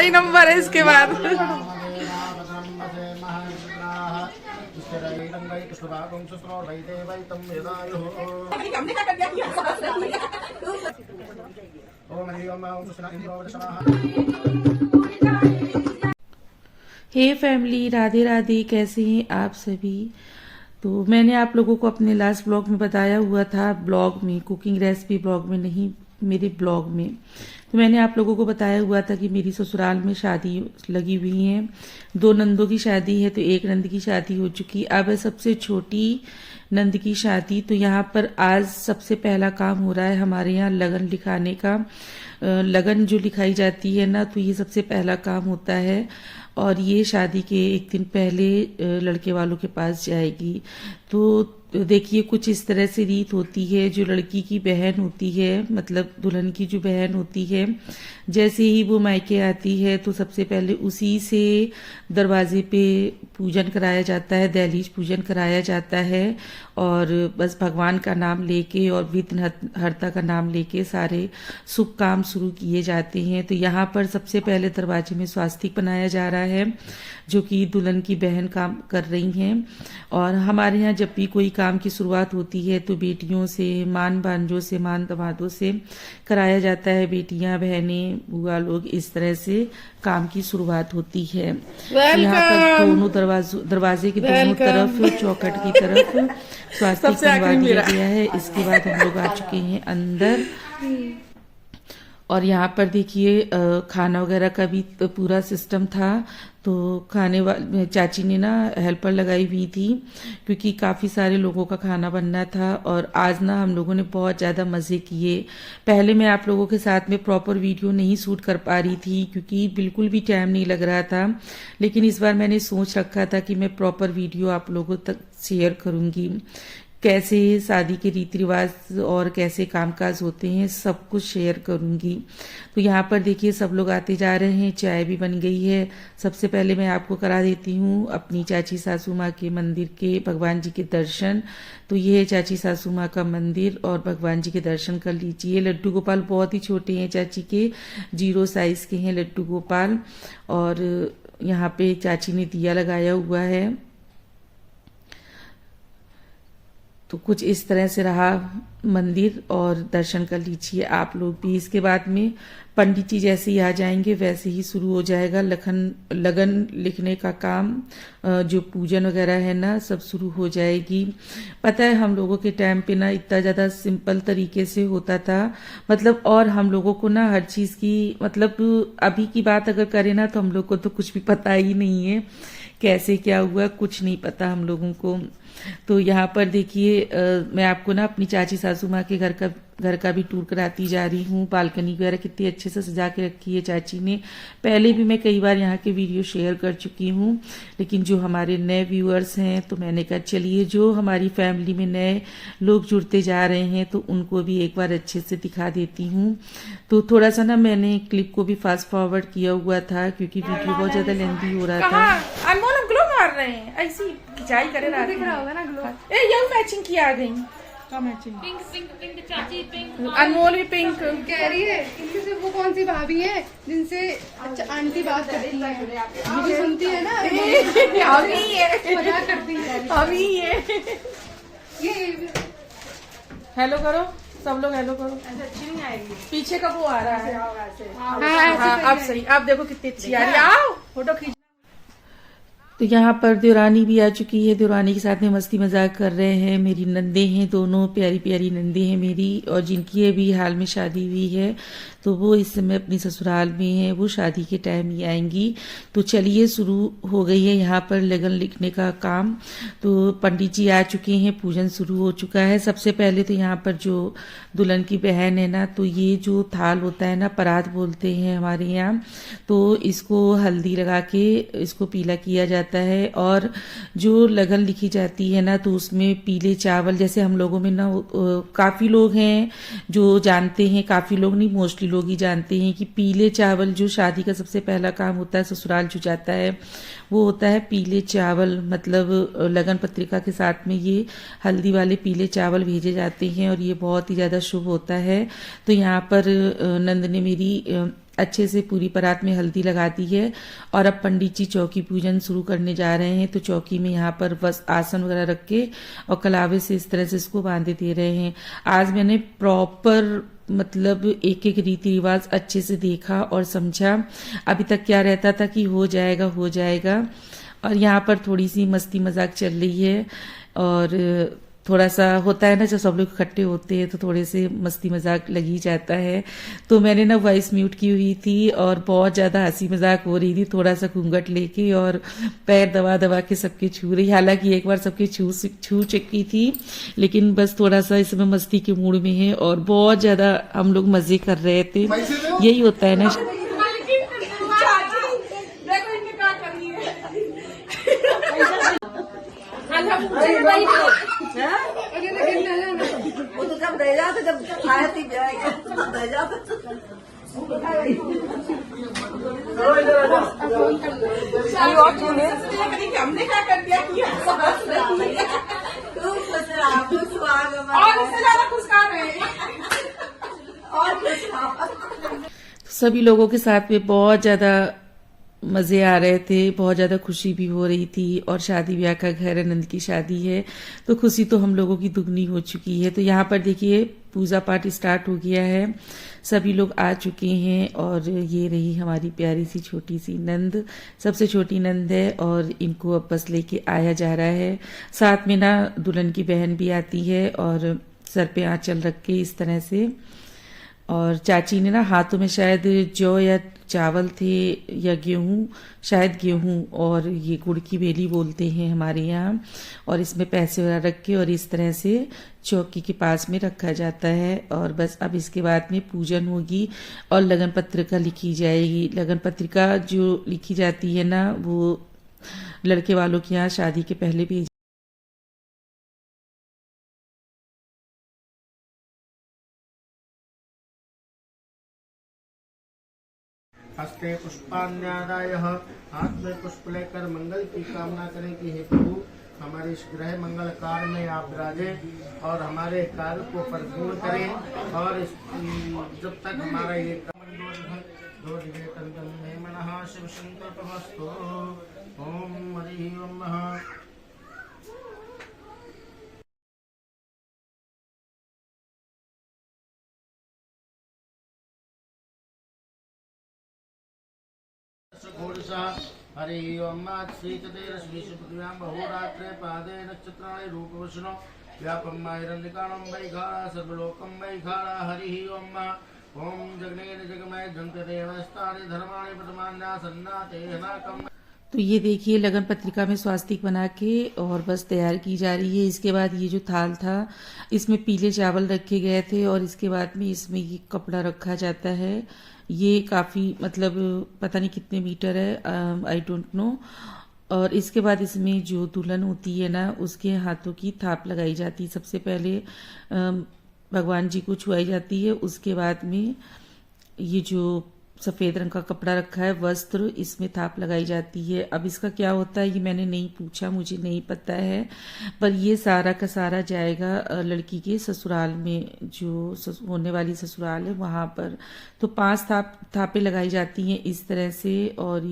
ही number है इसके बाद। Hey family, Radhe Radhe. कैसे हैं आप सभी? तो मैंने आप लोगों को अपने लास्ट ब्लॉग में बताया हुआ था, ब्लॉग में, कुकिंग रेसिपी ब्लॉग में नहीं, मेरे ब्लॉग में। तो मैंने आप लोगों को बताया हुआ था कि मेरी ससुराल में शादी लगी हुई है। 2 नंदों की शादी है, तो एक नंद की शादी हो चुकी, अब है सबसे छोटी नंद की शादी। तो यहाँ पर आज सबसे पहला काम हो रहा है हमारे यहाँ लगन लिखाने का। लगन जो लिखाई जाती है ना, तो ये सबसे पहला काम होता है और ये शादी के एक दिन पहले लड़के वालों के पास जाएगी। तो देखिए कुछ इस तरह से रीत होती है। जो लड़की की बहन होती है, मतलब दुल्हन की जो बहन होती है, जैसे ही वो मायके आती है तो सबसे पहले उसी से दरवाजे पे पूजन कराया जाता है, दहलीज पूजन कराया जाता है। और बस भगवान का नाम लेके और विघ्नहर्ता का नाम लेके सारे शुभ काम शुरू किए जाते हैं। तो यहाँ पर सबसे पहले दरवाजे में स्वास्तिक बनाया जा रहा है, जो कि दुल्हन की बहन काम कर रही हैं। और हमारे यहाँ जब भी कोई काम की शुरुआत होती है तो बेटियों से, मान भांजों से, मान दमादों से कराया जाता है। बेटियां, बहनें, बुआ लोग, इस तरह से काम की शुरुआत होती है। यहाँ पर दोनों दरवाजे के दोनों तरफ, चौखट की तरफ स्वास्तिक बनवा दिया गया है। इसके बाद हम लोग आ चुके हैं अंदर। और यहाँ पर देखिए खाना वगैरह का भी तो पूरा सिस्टम था। तो खाने वाले चाची ने ना हेल्पर लगाई हुई थी, क्योंकि काफ़ी सारे लोगों का खाना बनना था। और आज ना हम लोगों ने बहुत ज़्यादा मज़े किए। पहले मैं आप लोगों के साथ में प्रॉपर वीडियो नहीं शूट कर पा रही थी, क्योंकि बिल्कुल भी टाइम नहीं लग रहा था। लेकिन इस बार मैंने सोच रखा था कि मैं प्रॉपर वीडियो आप लोगों तक शेयर करूँगी। कैसे शादी के रीति रिवाज और कैसे कामकाज होते हैं, सब कुछ शेयर करूंगी। तो यहाँ पर देखिए सब लोग आते जा रहे हैं, चाय भी बन गई है। सबसे पहले मैं आपको करा देती हूँ अपनी चाची सासू माँ के मंदिर के, भगवान जी के दर्शन। तो ये है चाची सासू माँ का मंदिर और भगवान जी के दर्शन कर लीजिए। लड्डू गोपाल बहुत ही छोटे हैं चाची के, 0 साइज के हैं लड्डू गोपाल। और यहाँ पे चाची ने दिया लगाया हुआ है। तो कुछ इस तरह से रहा मंदिर, और दर्शन कर लीजिए आप लोग भी। इसके बाद में पंडित जी जैसे ही आ जाएंगे वैसे ही शुरू हो जाएगा लगन लिखने का काम। जो पूजन वगैरह है ना, सब शुरू हो जाएगी। पता है हम लोगों के टाइम पे ना इतना ज़्यादा सिंपल तरीके से होता था, मतलब। और हम लोगों को ना हर चीज़ की, मतलब अभी की बात अगर करें ना तो हम लोग को तो कुछ भी पता ही नहीं है, कैसे क्या हुआ कुछ नहीं पता हम लोगों को। तो यहाँ पर देखिए मैं आपको ना अपनी चाची सासू माँ के घर का भी टूर कराती जा रही हूँ। बालकनी वगैरह कितनी अच्छे से सजा के रखी है चाची ने। पहले भी मैं कई बार यहाँ के वीडियो शेयर कर चुकी हूँ, लेकिन जो हमारे नए व्यूअर्स हैं तो मैंने कहा चलिए जो हमारी फैमिली में नए लोग जुड़ते जा रहे हैं तो उनको भी एक बार अच्छे से दिखा देती हूँ। तो थोड़ा सा ना मैंने क्लिप को भी फास्ट फॉरवर्ड किया हुआ था, क्योंकि वीडियो बहुत ज्यादा लेंथी हो रहा था। अनमोल ग्लो मार रहे हैं, ऐसी खिंचाई करे दिख रहा होगा ना ग्लो। ये मैचिंग किया आ गई, पिंक पिंक पिंक चाची पिंक, अनमोल भी पिंक कह रही है। इनकी से वो कौन सी भाभी है जिनसे अच्छा आंटी बात करती है, मुझे सुनती है ना, हम ही है, मजाक करती है, हम ही है। ये हेलो करो सब लोग, हेलो करो। अच्छी नहीं आएगी, पीछे का वो आ रहा है। हाँ, अब सही, अब देखो कितनी अच्छी आ रही है। आओ फोटो खींच। तो यहाँ पर देवरानी भी आ चुकी है, देवरानी के साथ में मस्ती मजाक कर रहे हैं। मेरी नंदे हैं, दोनों प्यारी प्यारी नंदे हैं मेरी, और जिनकी अभी हाल में शादी हुई है तो वो इस समय अपनी ससुराल में है, वो शादी के टाइम ही आएंगी। तो चलिए शुरू हो गई है यहाँ पर लगन लिखने का काम। तो पंडित जी आ चुके हैं, पूजन शुरू हो चुका है। सबसे पहले तो यहाँ पर जो दुल्हन की बहन है ना, तो ये जो थाल होता है ना, परात बोलते हैं हमारे यहाँ, तो इसको हल्दी लगा के इसको पीला किया जाता है। और जो लगन लिखी जाती है ना, तो उसमें पीले चावल, जैसे हम लोगों में ना काफी लोग हैं जो जानते हैं, काफी लोग नहीं, मोस्टली लोग ही जानते हैं कि पीले चावल जो शादी का सबसे पहला काम होता है, ससुराल जो जाता है वो होता है पीले चावल। मतलब लगन पत्रिका के साथ में ये हल्दी वाले पीले चावल भेजे जाते हैं और ये बहुत ही ज्यादा शुभ होता है। तो यहाँ पर नंद ने मेरी अच्छे से पूरी परात में हल्दी लगा दी है और अब पंडित जी चौकी पूजन शुरू करने जा रहे हैं। तो चौकी में यहाँ पर बस आसन वगैरह रख के और कलावे से इस तरह से इसको बांधे दे रहे हैं। आज मैंने प्रॉपर मतलब एक एक रीति रिवाज अच्छे से देखा और समझा। अभी तक क्या रहता था कि हो जाएगा, और यहाँ पर थोड़ी सी मस्ती मजाक चल रही है और थोड़ा सा होता है ना, जब सब लोग इकट्ठे होते हैं तो थोड़े से मस्ती मजाक लग ही जाता है। तो मैंने ना वॉइस म्यूट की हुई थी और बहुत ज्यादा हंसी मजाक हो रही थी, थोड़ा सा घूंघट लेके और पैर दबा दबा के सबके छू रही। हालांकि एक बार सबके छू चुकी थी, लेकिन बस थोड़ा सा इसमें मस्ती के मूड में है और बहुत ज्यादा हम लोग मजे कर रहे थे। यही होता है ना। वो तो जब रह जाते, जब आया थी रह जाते। हमने क्या कर दिया और इससे ज्यादा कुछ काम है और सभी लोगों के साथ में बहुत ज्यादा मजे आ रहे थे, बहुत ज्यादा खुशी भी हो रही थी और शादी ब्याह का घर है, नंद की शादी है तो खुशी तो हम लोगों की दुगनी हो चुकी है। तो यहाँ पर देखिए पूजा पाठ स्टार्ट हो गया है, सभी लोग आ चुके हैं और ये रही हमारी प्यारी सी छोटी सी नंद, सबसे छोटी नंद है और इनको अब बस लेके आया जा रहा है। साथ में ना दुल्हन की बहन भी आती है और सर पे आंचल रख के इस तरह से, और चाची ने ना हाथों में शायद जौ या चावल थे या गेहूं, शायद गेहूं, और ये गुड़ की बेली बोलते हैं हमारे यहाँ, और इसमें पैसे वगैरह रख के और इस तरह से चौकी के पास में रखा जाता है। और बस अब इसके बाद में पूजन होगी और लगन पत्रिका लिखी जाएगी। लगन पत्रिका जो लिखी जाती है ना, वो लड़के वालों के यहाँ शादी के पहले भी हस्ते पुष्पान्यादाय हाथ में पुष्प लेकर मंगल की कामना करें कि हे प्रभु हमारे इस ग्रह मंगल कार्य में आप विराजे और हमारे कार्य को परिपूर्ण करें और जब तक हमारा ये शिव संकल्पमस्तु। ओम हरि ओम। हरि ओम। श्रीचतेरश्रीपृथिव्यां बहुरात्रे पादे नक्षत्राणि रूपवशनो व्यापं हिरण्यकाणं वैघारा सर्वलोकं वैघारा। हरि ओम। ओम जगनेन जगमय धन्तेदेवस्तानि धर्माणि प्रथमान्यासन्नाते हनाकम्। तो ये देखिए लगन पत्रिका में स्वास्तिक बना के और बस तैयार की जा रही है। इसके बाद ये जो थाल था इसमें पीले चावल रखे गए थे और इसके बाद में इसमें ये कपड़ा रखा जाता है। ये काफ़ी मतलब पता नहीं कितने मीटर है, आई डोंट नो। और इसके बाद इसमें जो दुल्हन होती है ना, उसके हाथों की थाप लगाई जाती है। सबसे पहले भगवान जी को छुआई जाती है, उसके बाद में ये जो सफ़ेद रंग का कपड़ा रखा है वस्त्र, इसमें थाप लगाई जाती है। अब इसका क्या होता है ये मैंने नहीं पूछा, मुझे नहीं पता है, पर ये सारा का सारा जाएगा लड़की के ससुराल में, जो होने वाली ससुराल है वहाँ पर। तो 5 थापें लगाई जाती हैं इस तरह से। और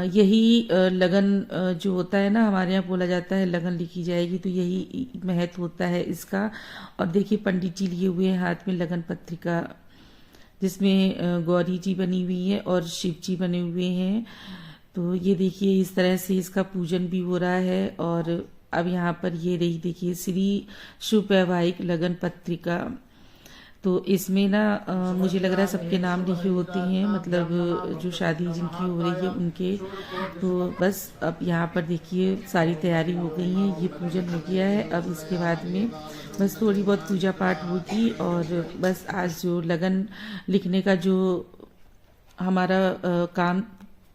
यही लगन जो होता है ना, हमारे यहाँ बोला जाता है लगन लिखी जाएगी, तो यही महत्व होता है इसका। और देखिए पंडित जी लिए हुए हैं हाथ में लगन पत्रिका, जिसमें गौरी जी बनी हुई है और शिव जी बने हुए हैं। तो ये देखिए इस तरह से इसका पूजन भी हो रहा है। और अब यहाँ पर ये रही देखिए श्री शुभ वैवाहिक लगन पत्रिका। तो इसमें ना मुझे लग रहा है सबके नाम लिखे होते हैं, मतलब जो शादी जिनकी हो रही है उनके। तो बस अब यहाँ पर देखिए सारी तैयारी हो गई है, ये पूजन हो गया है। अब इसके बाद में बस थोड़ी बहुत पूजा पाठ होगी और बस आज जो लगन लिखने का जो हमारा काम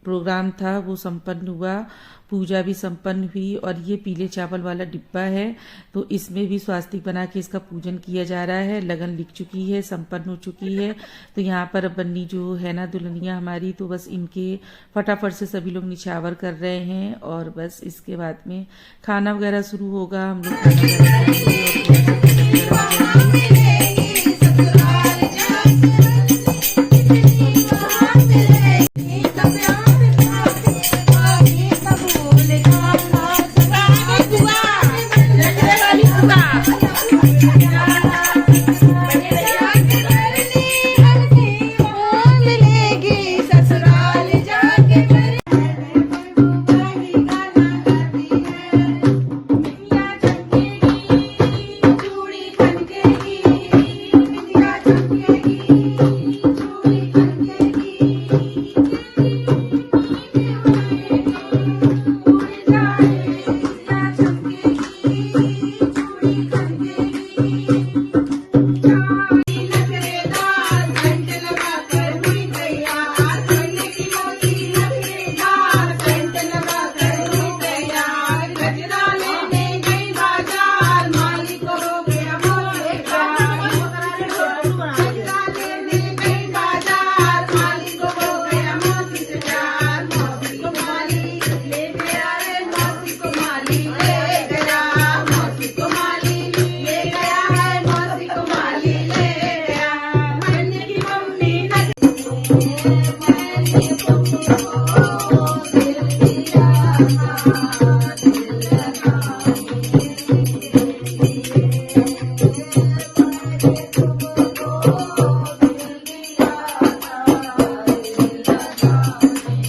प्रोग्राम था वो संपन्न हुआ, पूजा भी संपन्न हुई। और ये पीले चावल वाला डिब्बा है, तो इसमें भी स्वास्तिक बना के इसका पूजन किया जा रहा है। लगन लिख चुकी है, संपन्न हो चुकी है। तो यहाँ पर बन्नी जो है ना दुल्हनिया हमारी, तो बस इनके फटाफट से सभी लोग निछावर कर रहे हैं और बस इसके बाद में खाना वगैरह शुरू होगा। हम लोग खाना वगैरह खाएंगे और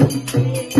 है